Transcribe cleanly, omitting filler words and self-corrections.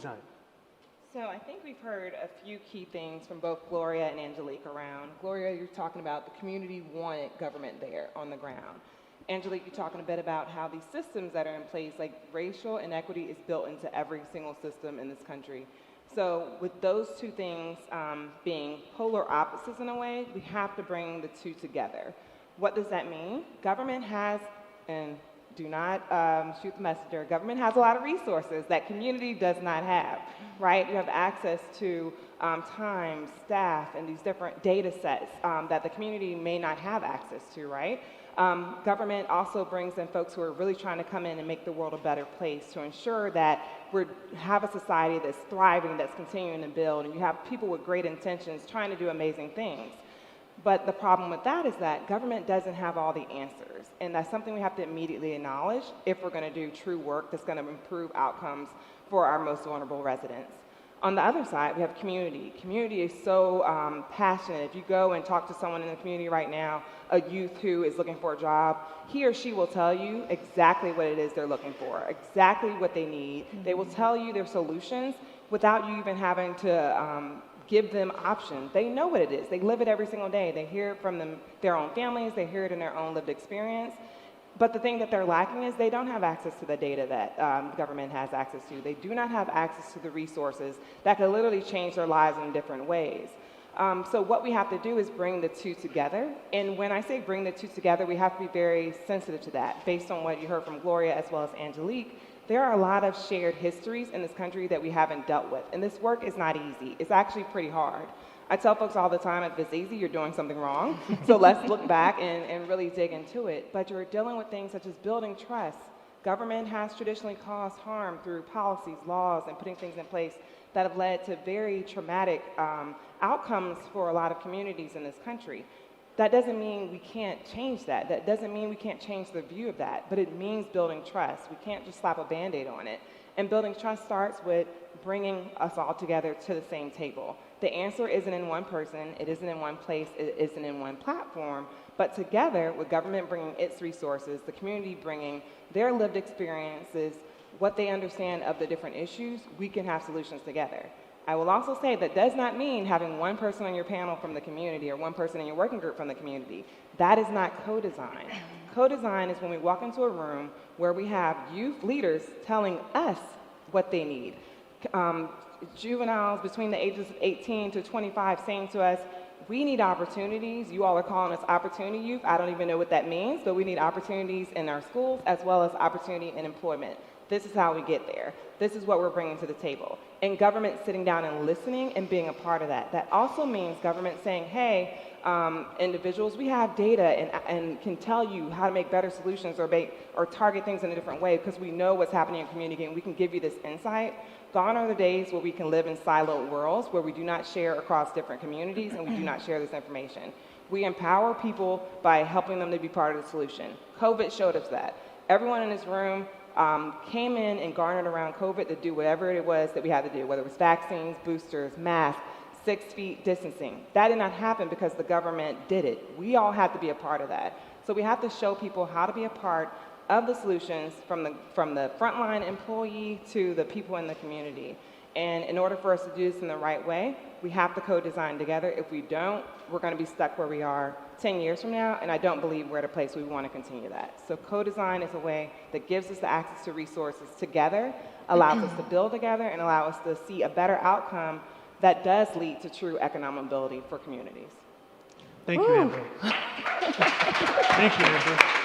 design. So I think we've heard a few key things from both Gloria and Angelique around. Gloria, you're talking about the community wanted government there on the ground. Angelique, you're talking a bit about how these systems that are in place, like racial inequity is built into every single system in this country. So with those two things being polar opposites in a way, we have to bring the two together. What does that mean? Government has, and do not shoot the messenger, government has a lot of resources that community does not have, right? You have access to time, staff, and these different data sets that the community may not have access to, right? Government also brings in folks who are really trying to come in and make the world a better place to ensure that we have a society that's thriving, that's continuing to build, and you have people with great intentions trying to do amazing things. But the problem with that is that government doesn't have all the answers, and that's something we have to immediately acknowledge if we're going to do true work that's going to improve outcomes for our most vulnerable residents. On the other side, we have community. Community is so passionate. If you go and talk to someone in the community right now, a youth who is looking for a job, he or she will tell you exactly what it is they're looking for, exactly what they need. They will tell you their solutions without you even having to give them options. They know what it is. They live it every single day. They hear it from their own families. They hear it in their own lived experience. But the thing that they're lacking is they don't have access to the data that government has access to. They do not have access to the resources that could literally change their lives in different ways. So what we have to do is bring the two together. And when I say bring the two together, we have to be very sensitive to that. Based on what you heard from Gloria as well as Angelique, there are a lot of shared histories in this country that we haven't dealt with. And this work is not easy. It's actually pretty hard. I tell folks all the time, if it's easy, you're doing something wrong. So let's look back and really dig into it. But you're dealing with things such as building trust. Government has traditionally caused harm through policies, laws, and putting things in place that have led to very traumatic outcomes for a lot of communities in this country. That doesn't mean we can't change that. That doesn't mean we can't change the view of that, but it means building trust. We can't just slap a Band-Aid on it. And building trust starts with bringing us all together to the same table. The answer isn't in one person, it isn't in one place, it isn't in one platform, but together with government bringing its resources, the community bringing their lived experiences, what they understand of the different issues, we can have solutions together. I will also say that does not mean having one person on your panel from the community or one person in your working group from the community. That is not co-design. Co-design is when we walk into a room where we have youth leaders telling us what they need. Juveniles between the ages of 18 to 25 saying to us, we need opportunities. You all are calling us opportunity youth. I don't even know what that means, but we need opportunities in our schools as well as opportunity in employment. This is how we get there. This is what we're bringing to the table. And government sitting down and listening and being a part of that. That also means government saying, hey, individuals, we have data and can tell you how to make better solutions or target things in a different way because we know what's happening in community and we can give you this insight. Gone are the days where we can live in siloed worlds where we do not share across different communities and we do not share this information. We empower people by helping them to be part of the solution. COVID showed us that. Everyone in this room came in and garnered around COVID to do whatever it was that we had to do, whether it was vaccines, boosters, masks, 6 feet distancing. That did not happen because the government did it. We all had to be a part of that. So we have to show people how to be a part of the solutions from the frontline employee to the people in the community. And in order for us to do this in the right way, we have to co-design together. If we don't, we're going to be stuck where we are 10 years from now, and I don't believe we're at a place we want to continue that. So co-design is a way that gives us the access to resources together, allows us to build together, and allows us to see a better outcome that does lead to true economic mobility for communities. Thank you, Amber. Thank you, Amber.